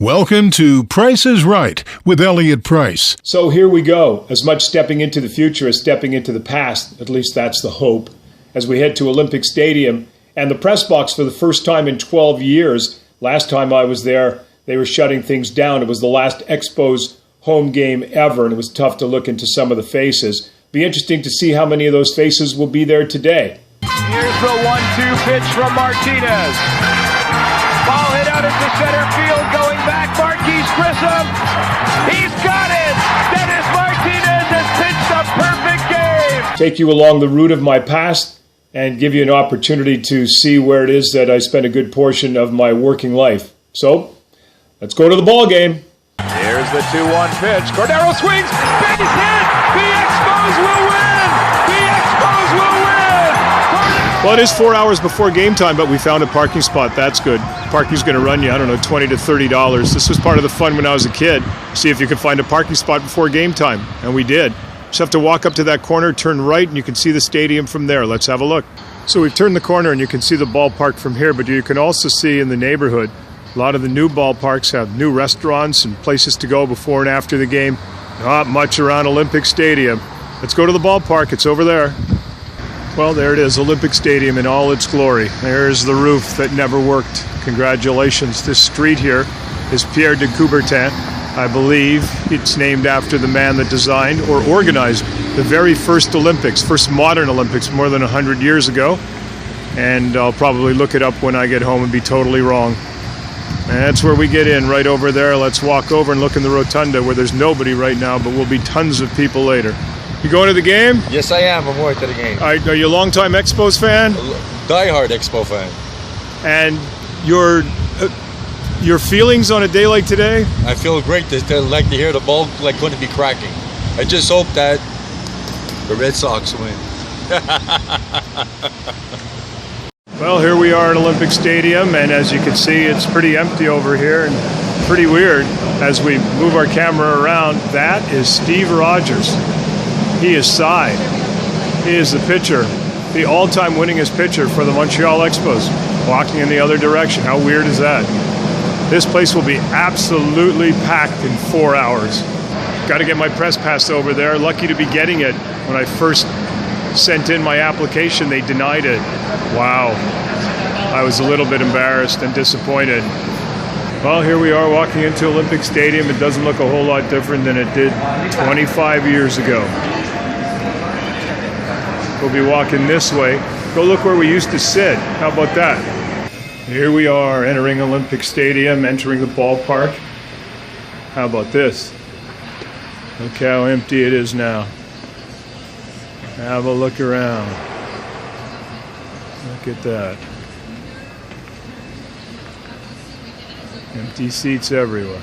Welcome to Price is Right with Elliott Price. So here we go. As much stepping into the future as stepping into the past, at least that's the hope, as we head to Olympic Stadium and the press box for the first time in 12 years. Last time I was there, they were shutting things down. It was the last Expos home game ever, and it was tough to look into some of the faces. Be interesting to see how many of those faces will be there today. Here's the 1-2 pitch from Martinez. Ball hit out into center field, going back, Marquise Grissom. He's got it! Dennis Martinez has pitched a perfect game! Take you along the route of my past and give you an opportunity to see where it is that I spent a good portion of my working life. So, let's go to the ball game. Here's the 2-1 pitch. Cordero swings, base hit! The Expos will win! The Expos will win! Well, it is 4 hours before game time, but we found a parking spot. That's good. Parking's going to run you, I don't know, $20 to $30. This was part of the fun when I was a kid. See if you could find a parking spot before game time. And we did. Just have to walk up to that corner, turn right, and you can see the stadium from there. Let's have a look. So we've turned the corner, and you can see the ballpark from here, but you can also see in the neighborhood, a lot of the new ballparks have new restaurants and places to go before and after the game. Not much around Olympic Stadium. Let's go to the ballpark. It's over there. Well, there it is, Olympic Stadium in all its glory. There's the roof that never worked. Congratulations. This street here is Pierre de Coubertin. I believe it's named after the man that designed or organized the very first Olympics, first modern Olympics, more than 100 years ago. And I'll probably look it up when I get home and be totally wrong. And that's where we get in, right over there. Let's walk over and look in the rotunda where there's nobody right now, but will be tons of people later. You going to the game? Yes, I am. I'm going to the game. Are you a longtime Expos fan? Die-hard Expo fan. And your feelings on a day like today? I feel great to like to hear the ball like going to be cracking. I just hope that the Red Sox win. Well, here we are at Olympic Stadium, and as you can see, it's pretty empty over here and pretty weird. As we move our camera around, that is Steve Rogers. He is Cy. He is the pitcher, the all-time winningest pitcher for the Montreal Expos, walking in the other direction. How weird is that? This place will be absolutely packed in 4 hours. Got to get my press pass over there. Lucky to be getting it. When I first sent in my application, they denied it. Wow. I was a little bit embarrassed and disappointed. Well, here we are walking into Olympic Stadium. It doesn't look a whole lot different than it did 25 years ago. We'll be walking this way. Go look where we used to sit. How about that? Here we are entering Olympic Stadium, entering the ballpark. How about this? Look how empty it is now. Have a look around. Look at that. Empty seats everywhere.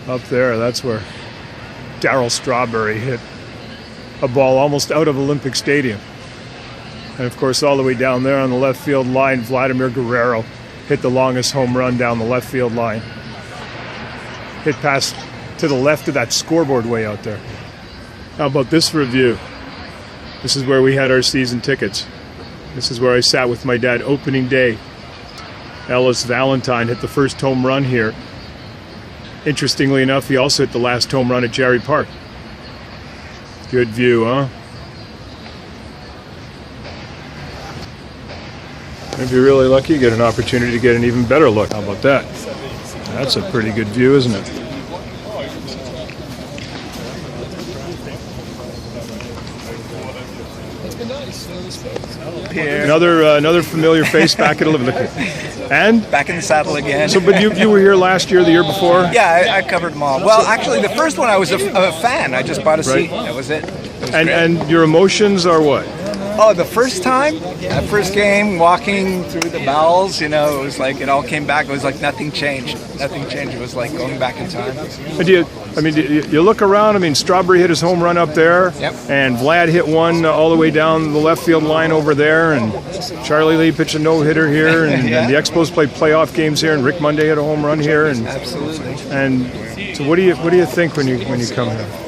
Up there, that's where Darryl Strawberry hit a ball almost out of Olympic Stadium. And of course, all the way down there on the left field line, Vladimir Guerrero hit the longest home run down the left field line. Hit past to the left of that scoreboard way out there. How about this for a view? This is where we had our season tickets. This is where I sat with my dad opening day. Ellis Valentine hit the first home run here. Interestingly enough, he also hit the last home run at Jerry Park. Good view, huh? If you're really lucky, you get an opportunity to get an even better look. How about that? That's a pretty good view, isn't it? Another familiar face back at Olympic. And? Back in the saddle again. So, but you were here last year, the year before? Yeah, I covered them all. Well, actually, the first one I was a fan. I just bought a seat. That was it. And your emotions are what? Oh, the first time, that first game, walking through the bowels, it was like it all came back. It was like nothing changed. Nothing changed. It was like going back in time. And you look around. Strawberry hit his home run up there. Yep. And Vlad hit one all the way down the left field line over there. And Charlie Lee pitched a no-hitter here. And, yeah. and the Expos played playoff games here. And Rick Monday hit a home run here. And absolutely. And so, what do you think when you come here?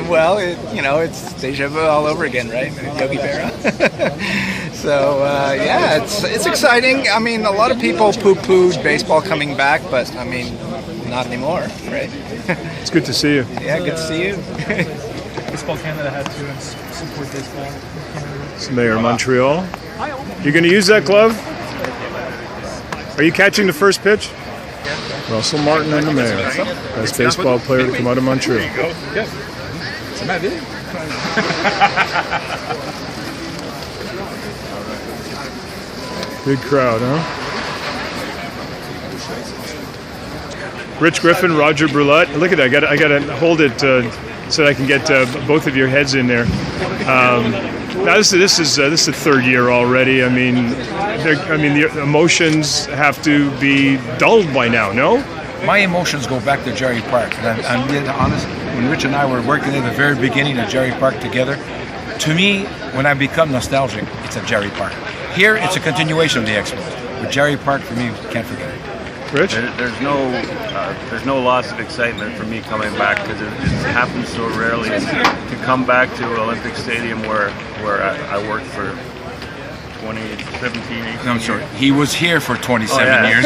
Well, it's deja vu all over again, right? Yogi Berra. So yeah, it's exciting. I mean, a lot of people poo-pooed baseball coming back, but I mean, not anymore, right? It's good to see you. Yeah, good to see you. Baseball Canada had to support baseball. It's Mayor of Montreal. You going to use that glove? Are you catching the first pitch? Russell Martin and the Mayor. Best baseball player to come out of Montreal. Big crowd, huh? Rich Griffin, Roger Brulette. Look at that. I got to hold it so that I can get both of your heads in there. Now this is the third year already. I mean, the emotions have to be dulled by now. No. My emotions go back to Jerry Park, and I'm being honest. When Rich and I were working at the very beginning of Jerry Park together, to me, when I become nostalgic, it's a Jerry Park. Here, it's a continuation of the Expos. But Jerry Park, for me, can't forget it. Rich? There's no loss of excitement for me coming back because it happens so rarely. To come back to Olympic Stadium where I worked for 17, 18 No, I'm sorry. He was here for 27 years.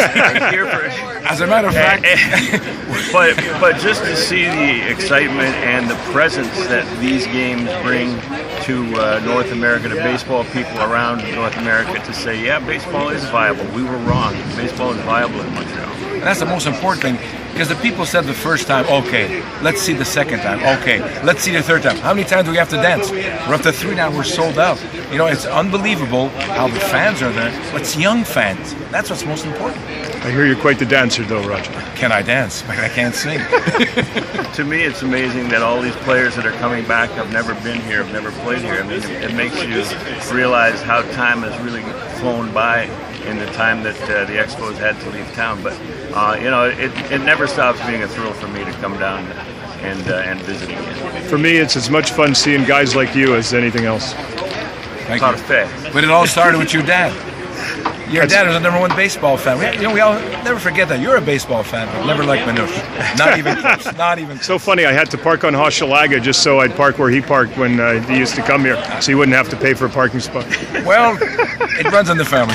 Here for, As a matter of fact. but just to see the excitement and the presence that these games bring to North America, to baseball people around North America, to say, yeah, baseball is viable. We were wrong. Baseball is viable in Montreal. And that's the most important thing, because the people said the first time, okay, let's see the second time, okay, let's see the third time. How many times do we have to dance? We're up to 3 now, we're sold out. You know, it's unbelievable how the fans are there, but it's young fans. That's what's most important. I hear you're quite the dancer, though, Roger. Can I dance? But I can't sing. To me, it's amazing that all these players that are coming back have never been here, have never played here. I mean, it makes you realize how time has really flown by in the time that the Expos had to leave town. But, you know, it never stops being a thrill for me to come down and visit again. For me, it's as much fun seeing guys like you as anything else. Thank Not you. a fair. But it all started with your dad. Your dad was the #1 baseball fan. We all never forget that. You're a baseball fan, but never like Manouche. Not even close. Not even close. So funny, I had to park on Hochelaga just so I'd park where he parked when he used to come here, so he wouldn't have to pay for a parking spot. Well, it runs in the family.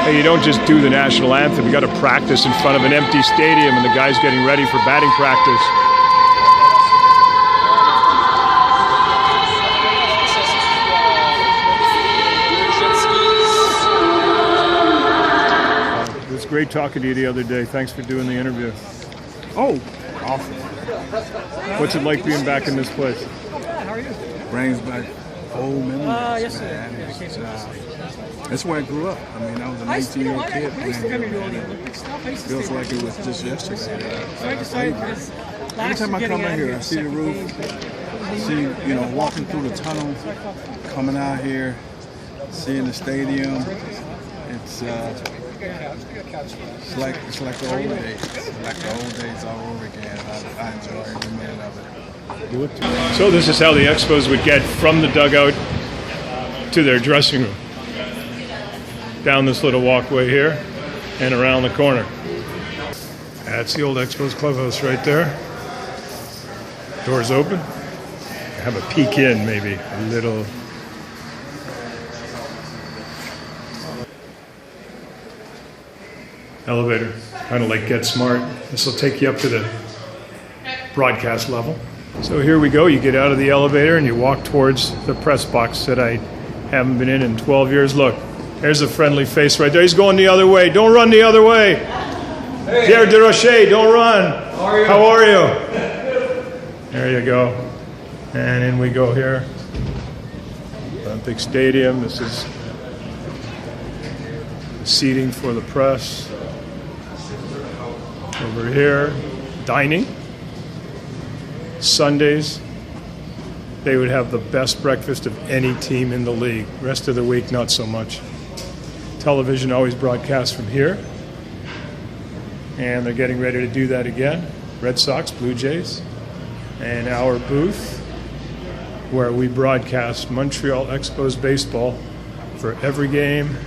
Hey, you don't just do the national anthem. You got to practice in front of an empty stadium, and the guys getting ready for batting practice. It was great talking to you the other day. Thanks for doing the interview. Oh, awesome. What's it like being back in this place? Brings back old memories. That's where I grew up. I mean, I was a 19-year-old kid playing here. Feels like it was just yesterday. Every time I come in here, I see the roof, see, walking through the tunnel, coming out here, seeing the stadium. It's like the old days. It's like the old days all over again. I enjoy every minute of it. So this is how the Expos would get from the dugout to their dressing room. Down this little walkway here and around the corner. That's the old Expos clubhouse right there. Doors open. Have a peek in, maybe a little. Elevator, kind of like Get Smart. This will take you up to the broadcast level. So here we go. You get out of the elevator and you walk towards the press box that I haven't been in 12 years. Look. There's a friendly face right there. He's going the other way. Don't run the other way. Hey. Pierre DeRocher, don't run. How are you? There you go. And in we go here. Olympic Stadium. This is seating for the press. Over here, dining. Sundays, they would have the best breakfast of any team in the league. Rest of the week, not so much. Television always broadcasts from here, and they're getting ready to do that again. Red Sox, Blue Jays, and our booth where we broadcast Montreal Expos baseball for every game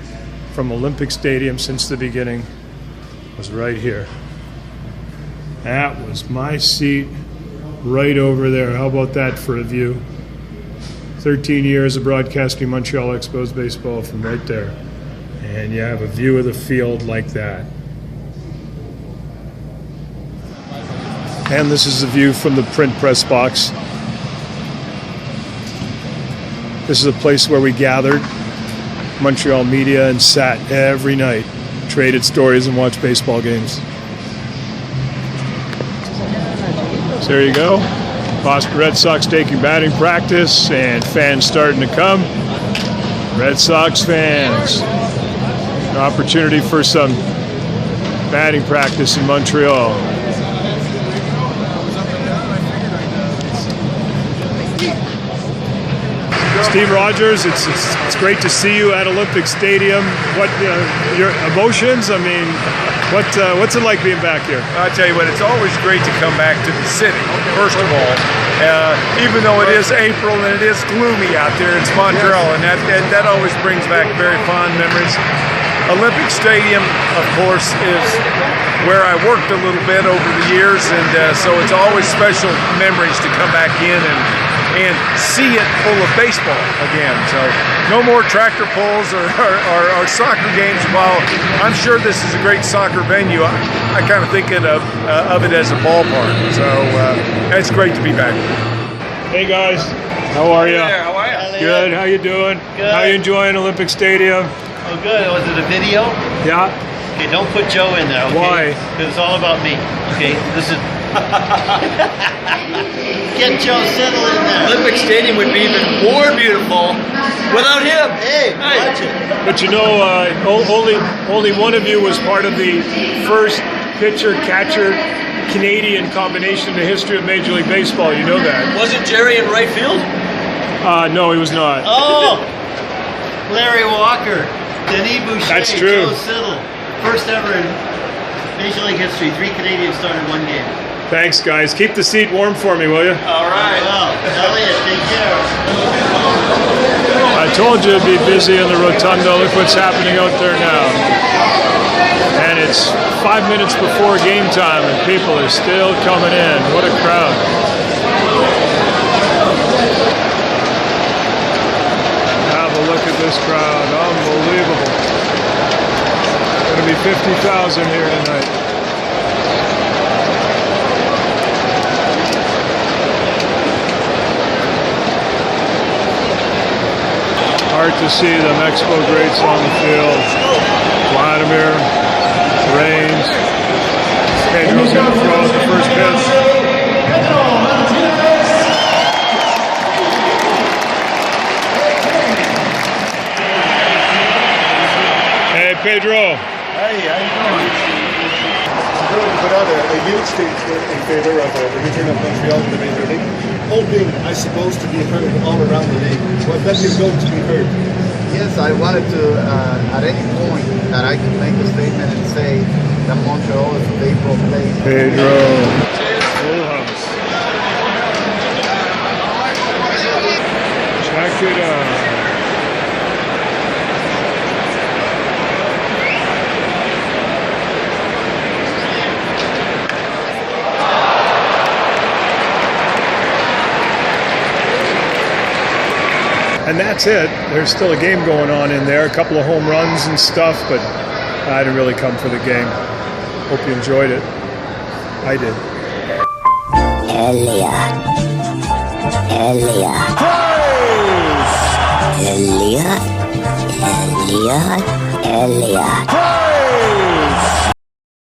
from Olympic Stadium since the beginning was right here. That was my seat right over there. How about that for a view? 13 years of broadcasting Montreal Expos baseball from right there. And you have a view of the field like that. And this is the view from the print press box. This is a place where we gathered, Montreal media, and sat every night, traded stories and watched baseball games. So there you go. Boston Red Sox taking batting practice and fans starting to come. Red Sox fans. An opportunity for some batting practice in Montreal. Steve Rogers, it's great to see you at Olympic Stadium. What your emotions? I mean, what's it like being back here? I'll tell you what, it's always great to come back to the city, first of all. Even though it is April and it is gloomy out there, it's Montreal, and that always brings back very fond memories. Olympic Stadium, of course, is where I worked a little bit over the years, and so it's always special memories to come back in and see it full of baseball again. So no more tractor pulls or soccer games. While I'm sure this is a great soccer venue, I kind of think of it as a ballpark. So it's great to be back. Hey guys, how are you? How are you? Good. How you doing? Good. How you enjoying Olympic Stadium? Oh, good. Was it a video? Yeah. Okay, don't put Joe in there. Okay? Why? Because it's all about me. Okay, this is. Get Joe settled in there. Olympic Stadium would be even more beautiful without him. Hey, watch it. But you know, only one of you was part of the first pitcher-catcher Canadian combination in the history of Major League Baseball. You know that? Wasn't Jerry in right field? No, he was not. Oh, Larry Walker, Denis Boucher, That's true. Joe Siddle. First ever in Major League history, 3 Canadians started one game. Thanks, guys. Keep the seat warm for me, will you? All right. Well, Elliott, take care. I told you it'd be busy in the rotunda. Look what's happening out there now. And it's 5 minutes before game time, and people are still coming in. What a crowd. Have a look at this crowd. Unbelievable. Going to be 50,000 here tonight. Hard to see the Expo greats on the field. Vladimir, Reigns, Pedro's going to throw out the first pitch. Hey, Pedro. Hey, how you doing? I'm going to put out a huge statement in favor of the return of Montreal to the Major League, hoping, I suppose, to be heard all around the league. What better is going to be heard? Yes, I wanted to, at any point, that I could make a statement and say that Montreal is a baseball place. Pedro. Full house. Check it out. And that's it. There's still a game going on in there, a couple of home runs and stuff, but I didn't really come for the game. Hope you enjoyed it. I did. Elliott. Elliott. Elliott. Elliott.